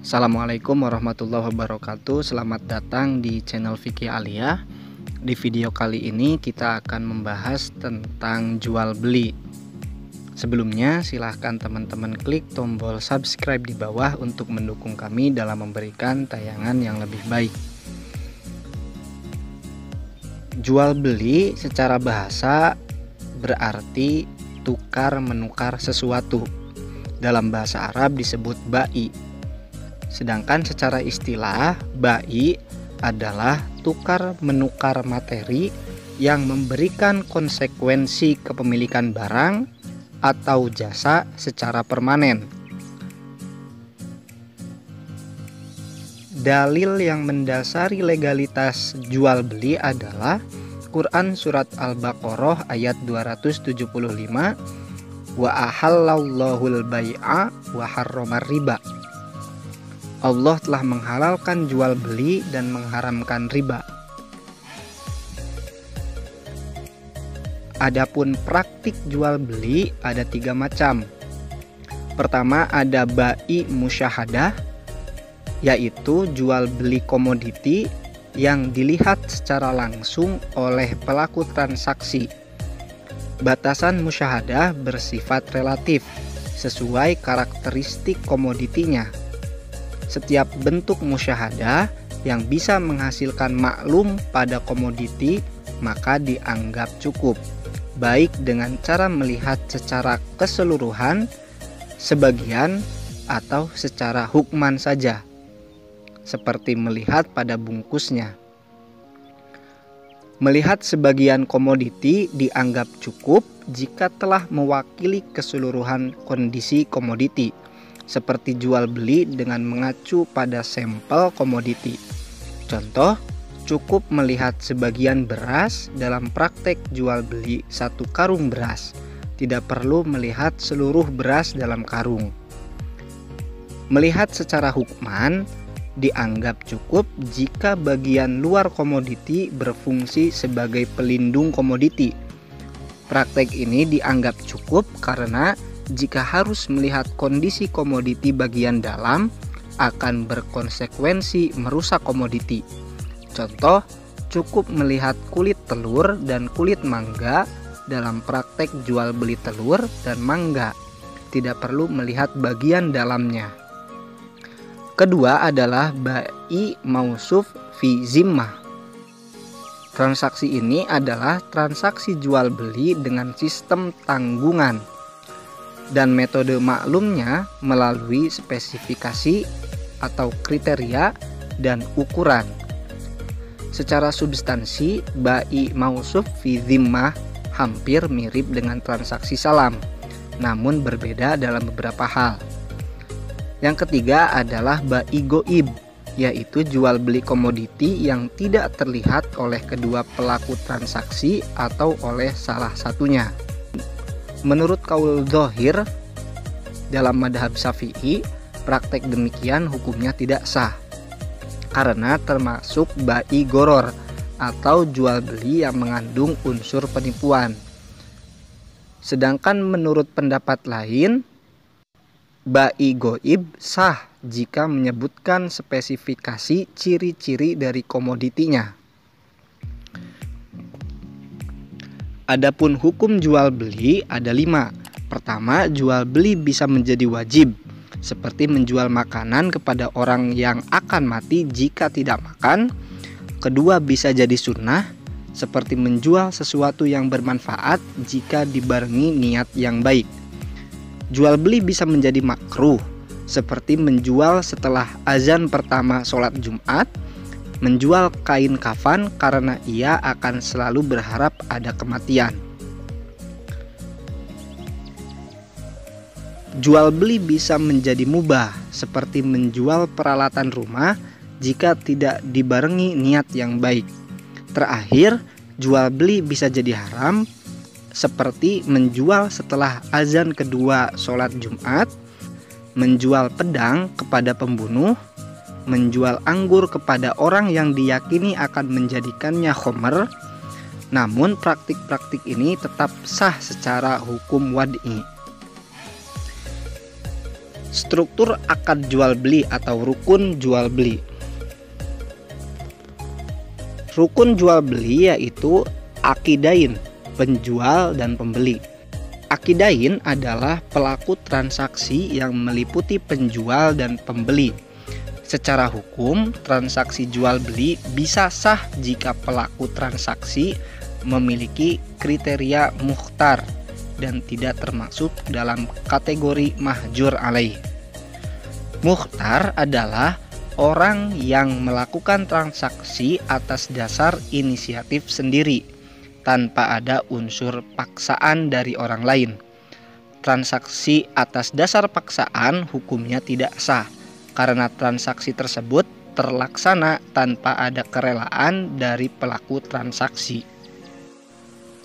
Assalamualaikum warahmatullahi wabarakatuh. Selamat datang di channel Fikih Aliyah. Di video kali ini kita akan membahas tentang jual beli. Sebelumnya silahkan teman-teman klik tombol subscribe di bawah untuk mendukung kami dalam memberikan tayangan yang lebih baik. Jual beli secara bahasa berarti tukar menukar sesuatu. Dalam bahasa Arab disebut bai. Sedangkan secara istilah, bai adalah tukar menukar materi yang memberikan konsekuensi kepemilikan barang atau jasa secara permanen. Dalil yang mendasari legalitas jual beli adalah Quran surat Al-Baqarah ayat 275, wa ahallallahul bai'a wa harramar riba. Allah telah menghalalkan jual beli dan mengharamkan riba. Adapun praktik jual beli ada 3 macam. Pertama ada bai musyahadah, yaitu jual beli komoditi yang dilihat secara langsung oleh pelaku transaksi. Batasan musyahadah bersifat relatif sesuai karakteristik komoditinya. Setiap bentuk musyahadah yang bisa menghasilkan maklum pada komoditi maka dianggap cukup, baik dengan cara melihat secara keseluruhan, sebagian, atau secara hukman saja, seperti melihat pada bungkusnya. Melihat sebagian komoditi dianggap cukup jika telah mewakili keseluruhan kondisi komoditi, seperti jual beli dengan mengacu pada sampel komoditi. Contoh, cukup melihat sebagian beras dalam praktek jual beli 1 karung beras. Tidak perlu melihat seluruh beras dalam karung. Melihat secara hukman dianggap cukup jika bagian luar komoditi berfungsi sebagai pelindung komoditi. Praktek ini dianggap cukup karena jika harus melihat kondisi komoditi bagian dalam akan berkonsekuensi merusak komoditi. Contoh, cukup melihat kulit telur dan kulit mangga dalam praktek jual beli telur dan mangga. Tidak perlu melihat bagian dalamnya. Kedua adalah bai mausuf fi zimmah. Transaksi ini adalah transaksi jual beli dengan sistem tanggungan, dan metode maklumnya melalui spesifikasi atau kriteria dan ukuran. Secara substansi, bai mausuf fi zimmah hampir mirip dengan transaksi salam, namun berbeda dalam beberapa hal. Yang ketiga adalah bai goib, yaitu jual beli komoditi yang tidak terlihat oleh kedua pelaku transaksi atau oleh salah satunya. Menurut kaul zahir dalam madhab Syafi'i, praktek demikian hukumnya tidak sah karena termasuk bai goror atau jual beli yang mengandung unsur penipuan. Sedangkan menurut pendapat lain, bai goib sah jika menyebutkan spesifikasi ciri-ciri dari komoditinya. Adapun hukum jual beli ada 5. Pertama, jual beli bisa menjadi wajib, seperti menjual makanan kepada orang yang akan mati jika tidak makan. Kedua, bisa jadi sunnah, seperti menjual sesuatu yang bermanfaat jika dibarengi niat yang baik. Jual beli bisa menjadi makruh, seperti menjual setelah azan pertama sholat Jumat, menjual kain kafan karena ia akan selalu berharap ada kematian. Jual beli bisa menjadi mubah, seperti menjual peralatan rumah jika tidak dibarengi niat yang baik. Terakhir, jual beli bisa jadi haram, seperti menjual setelah azan kedua sholat Jumat, menjual pedang kepada pembunuh, menjual anggur kepada orang yang diyakini akan menjadikannya khomer. Namun praktik-praktik ini tetap sah secara hukum wad'i. Struktur akad jual beli atau rukun jual beli. Rukun jual beli yaitu akidain, penjual dan pembeli. Akidain adalah pelaku transaksi yang meliputi penjual dan pembeli. Secara hukum, transaksi jual beli bisa sah jika pelaku transaksi memiliki kriteria mukhtar dan tidak termasuk dalam kategori mahjur alaih. Mukhtar adalah orang yang melakukan transaksi atas dasar inisiatif sendiri tanpa ada unsur paksaan dari orang lain. Transaksi atas dasar paksaan hukumnya tidak sah karena transaksi tersebut terlaksana tanpa ada kerelaan dari pelaku transaksi.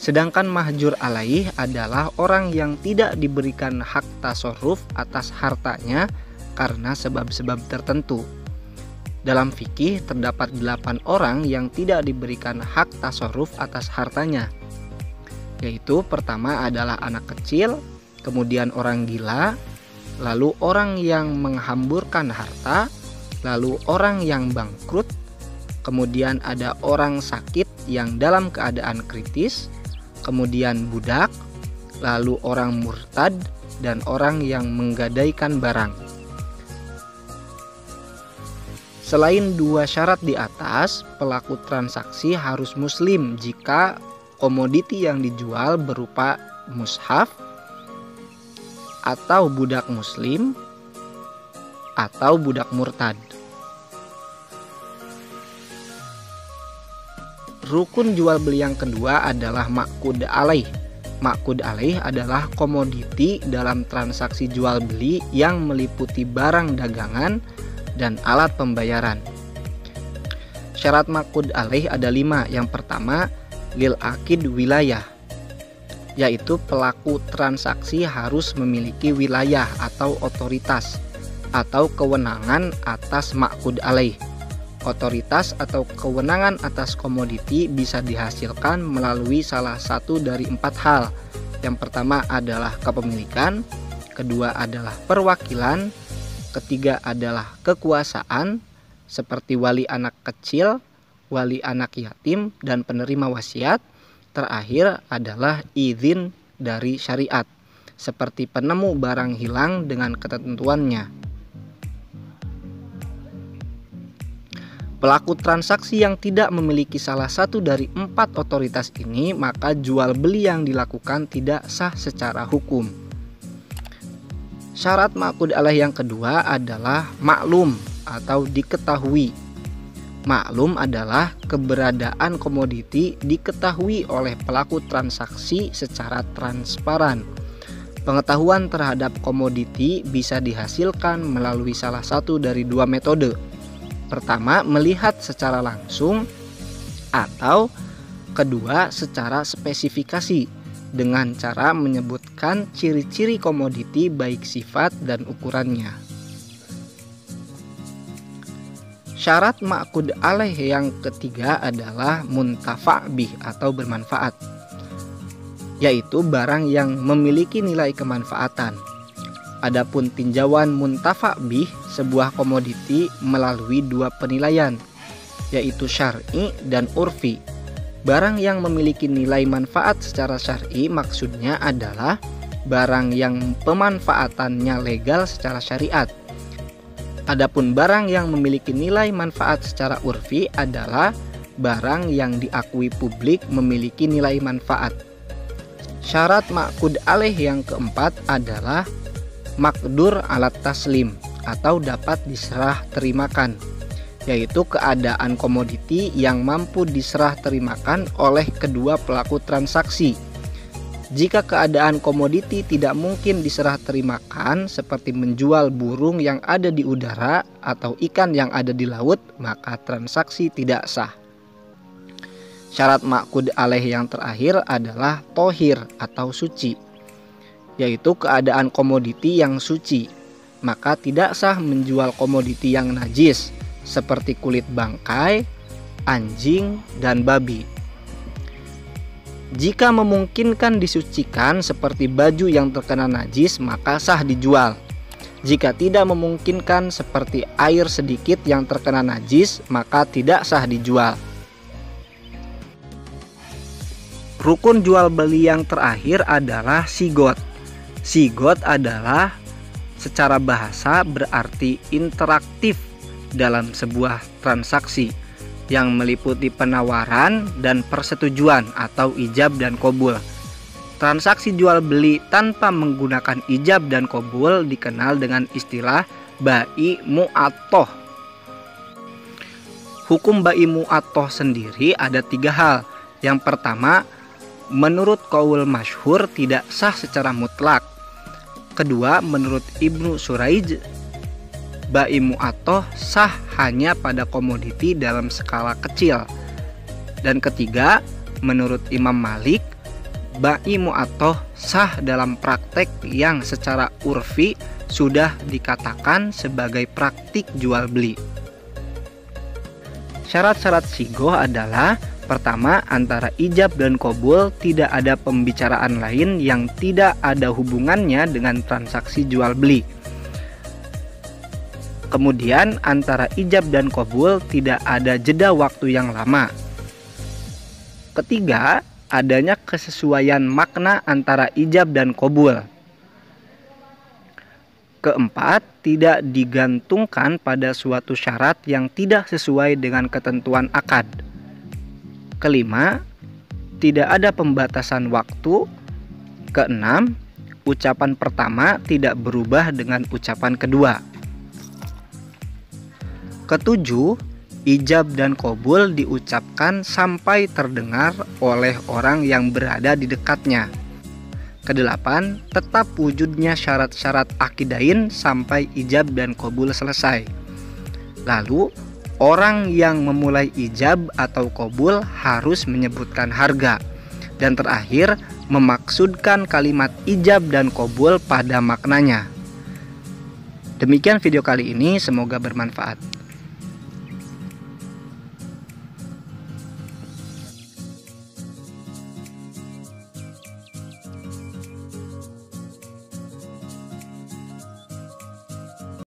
Sedangkan mahjur alaih adalah orang yang tidak diberikan hak tasarruf atas hartanya karena sebab-sebab tertentu. Dalam fikih terdapat 8 orang yang tidak diberikan hak tasarruf atas hartanya, yaitu pertama adalah anak kecil, kemudian orang gila, lalu orang yang menghamburkan harta, lalu orang yang bangkrut, kemudian ada orang sakit yang dalam keadaan kritis, kemudian budak, lalu orang murtad, dan orang yang menggadaikan barang. Selain 2 syarat di atas, pelaku transaksi harus muslim jika komoditi yang dijual berupa mushaf, atau budak muslim, atau budak murtad. Rukun jual beli yang kedua adalah ma'qud alaih. Ma'qud alaih adalah komoditi dalam transaksi jual beli yang meliputi barang dagangan dan alat pembayaran. Syarat ma'qud alaih ada 5. Yang pertama, lil akid wilayah, yaitu pelaku transaksi harus memiliki wilayah atau otoritas atau kewenangan atas ma'qud alaih. Otoritas atau kewenangan atas komoditi bisa dihasilkan melalui salah satu dari 4 hal. Yang pertama adalah kepemilikan, kedua adalah perwakilan, ketiga adalah kekuasaan seperti wali anak kecil, wali anak yatim, dan penerima wasiat. Terakhir adalah izin dari syariat seperti penemu barang hilang dengan ketentuannya. Pelaku transaksi yang tidak memiliki salah satu dari 4 otoritas ini, maka jual beli yang dilakukan tidak sah secara hukum. Syarat ma'qud alaih yang kedua adalah maklum atau diketahui. Maklum adalah keberadaan komoditi diketahui oleh pelaku transaksi secara transparan. Pengetahuan terhadap komoditi bisa dihasilkan melalui salah satu dari 2 metode. Pertama, melihat secara langsung, atau kedua, secara spesifikasi dengan cara menyebutkan ciri-ciri komoditi baik sifat dan ukurannya. Syarat ma'qud alaih yang ketiga adalah muntafa' bih atau bermanfaat, yaitu barang yang memiliki nilai kemanfaatan. Adapun tinjauan muntafa' bih sebuah komoditi melalui 2 penilaian, yaitu syar'i dan urfi. Barang yang memiliki nilai manfaat secara syar'i maksudnya adalah barang yang pemanfaatannya legal secara syariat. Adapun barang yang memiliki nilai manfaat secara urfi adalah barang yang diakui publik memiliki nilai manfaat. Syarat ma'qud alaih yang keempat adalah maqdur alat taslim atau dapat diserah terimakan, yaitu keadaan komoditi yang mampu diserah terimakan oleh kedua pelaku transaksi. Jika keadaan komoditi tidak mungkin diserah terimakan seperti menjual burung yang ada di udara atau ikan yang ada di laut, maka transaksi tidak sah. Syarat ma'qud alaih yang terakhir adalah tohir atau suci, yaitu keadaan komoditi yang suci. Maka tidak sah menjual komoditi yang najis seperti kulit bangkai, anjing, dan babi. Jika memungkinkan disucikan seperti baju yang terkena najis, maka sah dijual. Jika tidak memungkinkan seperti air sedikit yang terkena najis, maka tidak sah dijual. Rukun jual beli yang terakhir adalah sigot. Sigot adalah secara bahasa berarti interaktif dalam sebuah transaksi yang meliputi penawaran dan persetujuan atau ijab dan qabul. Transaksi jual beli tanpa menggunakan ijab dan qabul dikenal dengan istilah bai mu'attoh. Hukum bai mu'attoh sendiri ada 3 hal. Yang pertama, menurut qaul masyhur tidak sah secara mutlak. Kedua, menurut Ibnu Suraij, bai mu'attoh sah hanya pada komoditi dalam skala kecil. Dan ketiga, menurut Imam Malik, bai mu'attoh sah dalam praktek yang secara urfi sudah dikatakan sebagai praktik jual beli. Syarat-syarat sigoh adalah: pertama, antara ijab dan qabul tidak ada pembicaraan lain yang tidak ada hubungannya dengan transaksi jual beli. Kemudian antara ijab dan qabul tidak ada jeda waktu yang lama. Ketiga, adanya kesesuaian makna antara ijab dan qabul. Keempat, tidak digantungkan pada suatu syarat yang tidak sesuai dengan ketentuan akad. Kelima, tidak ada pembatasan waktu. Keenam, ucapan pertama tidak berubah dengan ucapan kedua. Ketujuh, ijab dan qabul diucapkan sampai terdengar oleh orang yang berada di dekatnya. Kedelapan, tetap wujudnya syarat-syarat akidain sampai ijab dan qabul selesai. Lalu, orang yang memulai ijab atau qabul harus menyebutkan harga. Dan terakhir, memaksudkan kalimat ijab dan qabul pada maknanya. Demikian video kali ini, semoga bermanfaat.